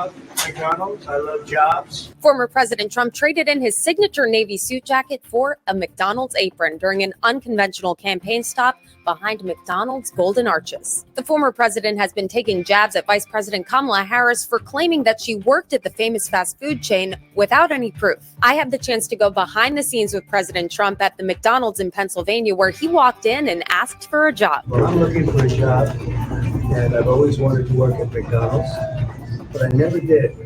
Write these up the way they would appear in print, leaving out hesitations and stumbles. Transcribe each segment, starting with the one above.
love McDonald's. I love jobs. Former President Trump traded in his signature navy suit jacket for a McDonald's apron during an unconventional campaign stop behind McDonald's Golden Arches. The former president has been taking jabs at Vice President Kamala Harris for claiming that she worked at the famous fast food chain without any proof. I had the chance to go behind the scenes with President Trump at the McDonald's in Pennsylvania, where he walked in and asked for a job. Well, I'm looking for a job, and I've always wanted to work at McDonald's, but I never did.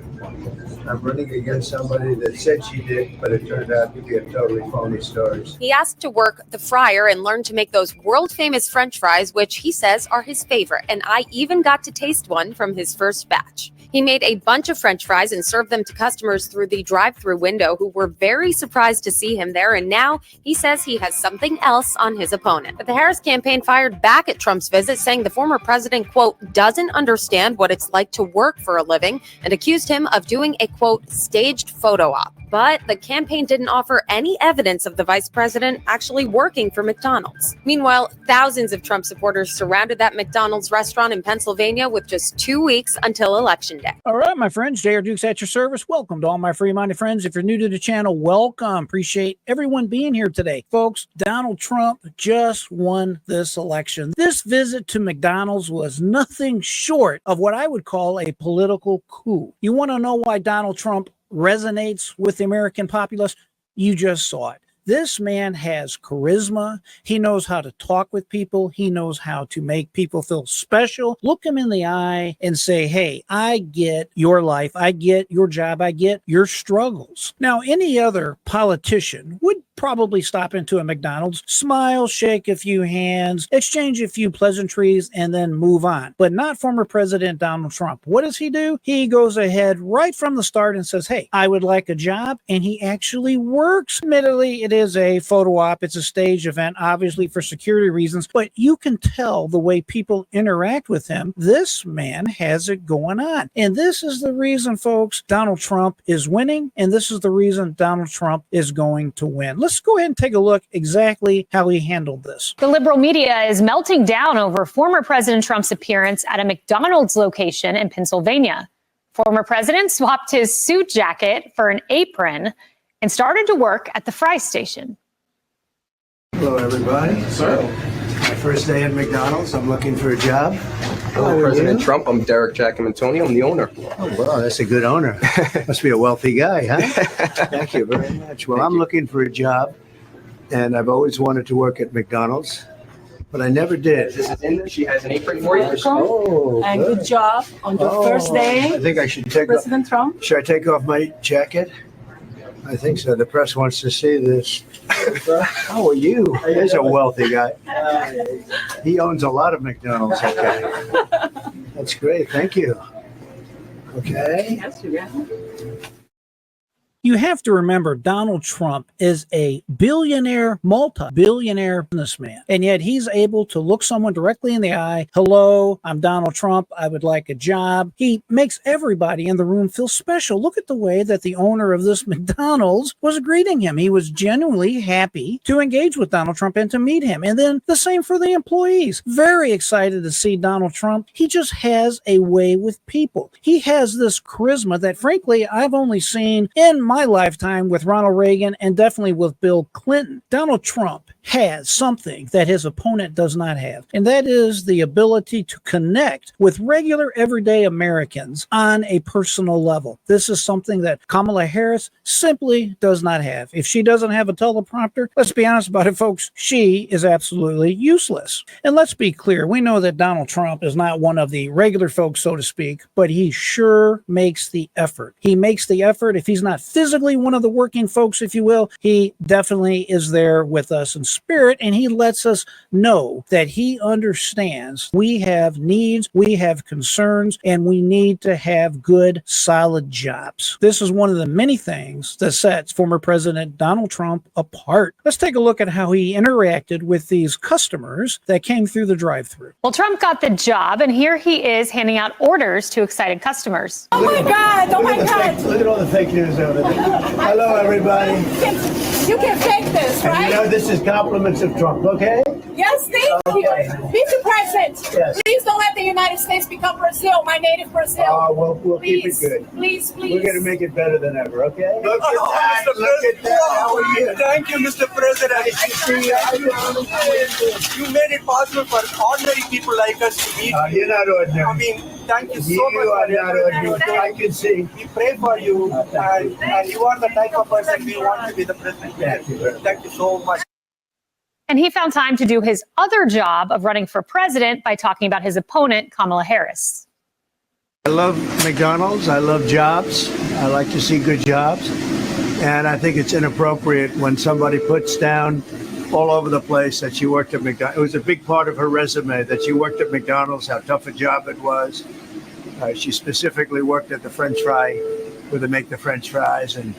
I'm running against somebody that said she did, but it turned out to be a totally phony story. He asked to work the fryer and learn to make those world-famous French fries, which he says are his favorite, and I even got to taste one from his first batch. He made a bunch of French fries and served them to customers through the drive-thru window, who were very surprised to see him there, and now he says he has something else on his opponent. But the Harris campaign fired back at Trump's visit, saying the former president, quote, doesn't understand what it's like to work for a living, and accused him of doing a, quote, staged photo op. But the campaign didn't offer any evidence of the vice president actually working for McDonald's. Meanwhile, thousands of Trump supporters surrounded that McDonald's restaurant in Pennsylvania with just 2 weeks until Election Day. All right, my friends, J.R. Dukes at your service. Welcome to all my free-minded friends. If you're new to the channel, welcome. Appreciate everyone being here today. Folks, Donald Trump just won this election. This visit to McDonald's was nothing short of what I would call a political coup. You want to know why Donald Trump resonates with the American populace? You just saw it. This man has charisma. He knows how to talk with people. He knows how to make people feel special. Look him in the eye and say, hey, I get your life. I get your job. I get your struggles. Now, any other politician would probably stop into a McDonald's, smile, shake a few hands, exchange a few pleasantries, and then move on. But not former President Donald Trump. What does he do? He goes ahead right from the start and says, hey, I would like a job. And he actually works. Admittedly, it is a photo op. It's a stage event, obviously for security reasons. But you can tell the way people interact with him. This man has it going on. And this is the reason, folks, Donald Trump is winning. And this is the reason Donald Trump is going to win. Let's go ahead and take a look exactly how he handled this. The liberal media is melting down over former President Trump's appearance at a McDonald's location in Pennsylvania. Former president swapped his suit jacket for an apron and started to work at the fry station. Hello, everybody. Sir. My first day at McDonald's. I'm looking for a job. Hello, President Trump. I'm Derek Giacomontoni. I'm the owner. Oh, wow, that's a good owner. Must be a wealthy guy, huh? Thank you very much. Well, I'm looking for a job, and I've always wanted to work at McDonald's, but I never did. This is in there. She has an apron for you. Oh, And good job on your first day, I think I should take off. President Trump. Should I take off my jacket? I think so. The press wants to see this. How are you? He's a wealthy guy. He owns a lot of McDonald's. Okay. That's great. Thank you. Okay. Yes, you got You have to remember Donald Trump is a billionaire, multi-billionaire businessman, and yet he's able to look someone directly in the eye. Hello, I'm Donald Trump. I would like a job. He makes everybody in the room feel special. Look at the way that the owner of this McDonald's was greeting him. He was genuinely happy to engage with Donald Trump and to meet him. And then the same for the employees. Very excited to see Donald Trump. He just has a way with people. He has this charisma that, frankly, I've only seen in my lifetime with Ronald Reagan and definitely with Bill Clinton. Donald Trump has something that his opponent does not have, and that is the ability to connect with regular everyday Americans on a personal level. This is something that Kamala Harris simply does not have. If she doesn't have a teleprompter, let's be honest about it, folks, she is absolutely useless. And let's be clear, we know that Donald Trump is not one of the regular folks, so to speak, but he sure makes the effort. He makes the effort. If he's not physically one of the working folks, if you will, he definitely is there with us in spirit, and he lets us know that he understands we have needs, we have concerns, and we need to have good, solid jobs. This is one of the many things that sets former President Donald Trump apart. Let's take a look at how he interacted with these customers that came through the drive-thru. Well, Trump got the job, and here he is handing out orders to excited customers. Oh my God! Oh my God! Look at all the fake news over there. Hello, everybody. You can fake this, And right? you know this is compliments of Trump, okay? Yes, thank Thank you. Mr. President, Yes. please don't let the United States become Brazil, my native Brazil. We'll keep it Please, good. please, please. We're going to make it better than ever, okay? Look at that. Look at that. How are you? Thank you, Mr. President. You made it possible for ordinary people like us to meet. You're not ordinary. I mean, thank you so You much. are for not everything. ordinary. I can see. We pray for you, and you are the type of person we want to be the president. Thank you very much. Thank you so much. And he found time to do his other job of running for president by talking about his opponent, Kamala Harris. I love McDonald's. I love jobs. I like to see good jobs. And I think it's inappropriate when somebody puts down all over the place that she worked at McDonald's. It was a big part of her resume that she worked at McDonald's, how tough a job it was. She specifically worked at the French fry, where they make the French fries. And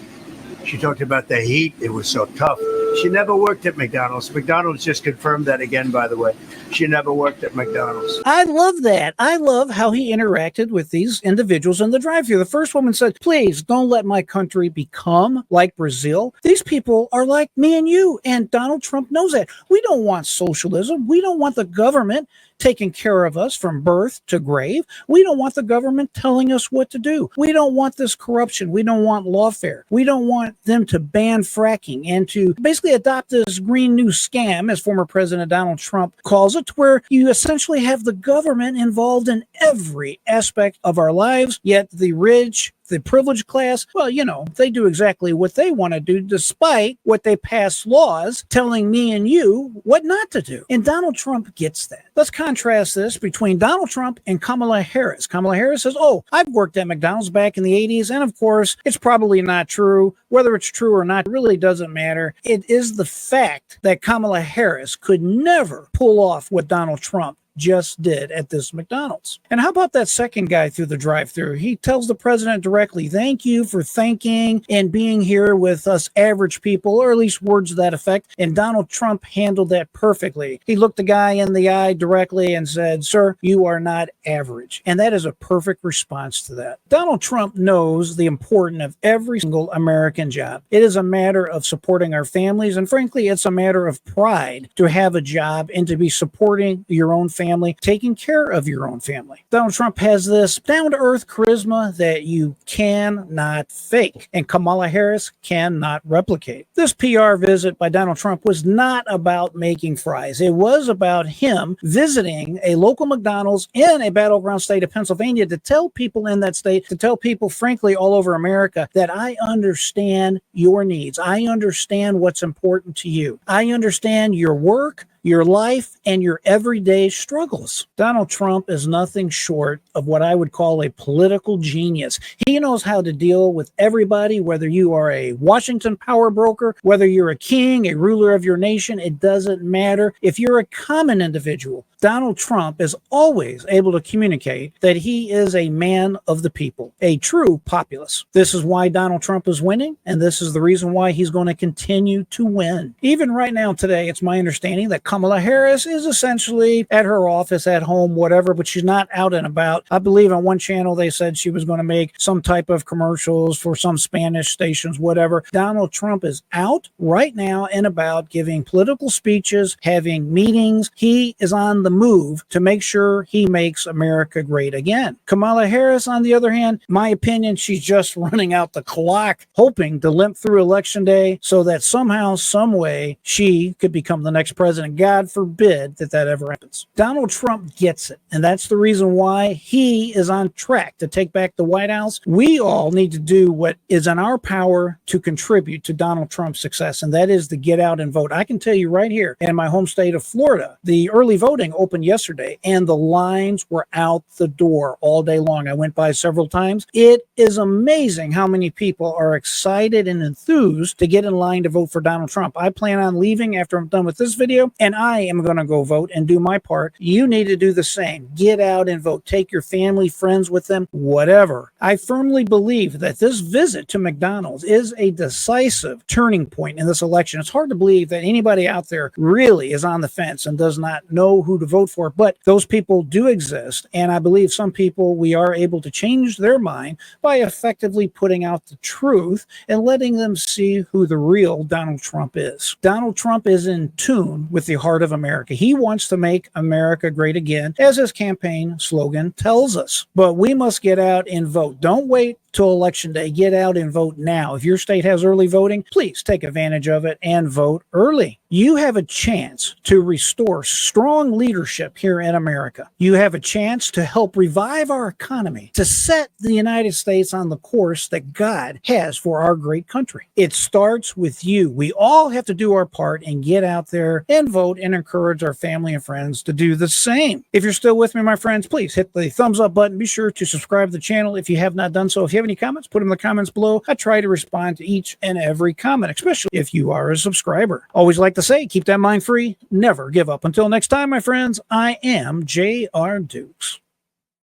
she talked about the heat. It was so tough. She never worked at McDonald's. McDonald's just confirmed that again, by the way. She never worked at McDonald's. I love that. I love how he interacted with these individuals in the drive-thru. The first woman said, please don't let my country become like Brazil. These people are like me and you, and Donald Trump knows that. We don't want socialism. We don't want the government taking care of us from birth to grave. We don't want the government telling us what to do. We don't want this corruption. We don't want lawfare. We don't want them to ban fracking and to basically adopt this Green New Scam, as former President Donald Trump calls it, where you essentially have the government involved in every aspect of our lives, yet the rich, the privileged class, well, you know, they do exactly what they want to do, despite what they pass laws telling me and you what not to do. And Donald Trump gets that. Let's contrast this between Donald Trump and Kamala Harris. Kamala Harris says, oh, I've worked at McDonald's back in the 80s. And of course, it's probably not true. Whether it's true or not really doesn't matter. It is the fact that Kamala Harris could never pull off what Donald Trump just did at this McDonald's. And how about that second guy through the drive-thru? He tells the president directly, thank you for thanking and being here with us average people, or at least words to that effect. And Donald Trump handled that perfectly. He looked the guy in the eye directly and said, sir, you are not average. And that is a perfect response to that. Donald Trump knows the importance of every single American job. It is a matter of supporting our families. And frankly, it's a matter of pride to have a job and to be supporting your own family, taking care of your own family. Donald Trump has this down-to-earth charisma that you cannot fake, and Kamala Harris cannot replicate. This PR visit by Donald Trump was not about making fries. It was about him visiting a local McDonald's in a battleground state of Pennsylvania to tell people in that state, to tell people, frankly, all over America, that I understand your needs. I understand what's important to you. I understand your work, your life, and your everyday struggles. Donald Trump is nothing short of what I would call a political genius. He knows how to deal with everybody, whether you are a Washington power broker, whether you're a king, a ruler of your nation, it doesn't matter. If you're a common individual, Donald Trump is always able to communicate that he is a man of the people, a true populist. This is why Donald Trump is winning, and this is the reason why he's going to continue to win. Even right now today, it's my understanding that Kamala Harris is essentially at her office, at home, whatever, but she's not out and about. I believe on one channel they said she was going to make some type of commercials for some Spanish stations, whatever. Donald Trump is out right now and about giving political speeches, having meetings. He is on the move to make sure he makes America great again. Kamala Harris, on the other hand, my opinion, she's just running out the clock, hoping to limp through election day so that somehow, some way, she could become the next president. God forbid that that ever happens. Donald Trump gets it, and that's the reason why he is on track to take back the White House. We all need to do what is in our power to contribute to Donald Trump's success, and that is to get out and vote. I can tell you right here in my home state of Florida, the early voting opened yesterday, and the lines were out the door all day long. I went by several times. It is amazing how many people are excited and enthused to get in line to vote for Donald Trump. I plan on leaving after I'm done with this video, and I am going to go vote and do my part. You need to do the same. Get out and vote. Take your family, friends with them, whatever. I firmly believe that this visit to McDonald's is a decisive turning point in this election. It's hard to believe that anybody out there really is on the fence and does not know who to vote for, but those people do exist, and I believe some people, we are able to change their mind by effectively putting out the truth and letting them see who the real Donald Trump is. Donald Trump is in tune with the heart of America. He wants to make America great again, as his campaign slogan tells us. But we must get out and vote. Don't wait till election day. Get out and vote now. If your state has early voting, please take advantage of it and vote early. You have a chance to restore strong leadership here in America. You have a chance to help revive our economy, to set the United States on the course that God has for our great country. It starts with you. We all have to do our part and get out there and vote and encourage our family and friends to do the same. If you're still with me, my friends, please hit the thumbs up button. Be sure to subscribe to the channel if you have not done so. If you have any comments, put them in the comments below. I try to respond to each and every comment, especially if you are a subscriber. Always like to say, keep that mind free, never give up. Until next time, my friends, I am J.R. Dukes.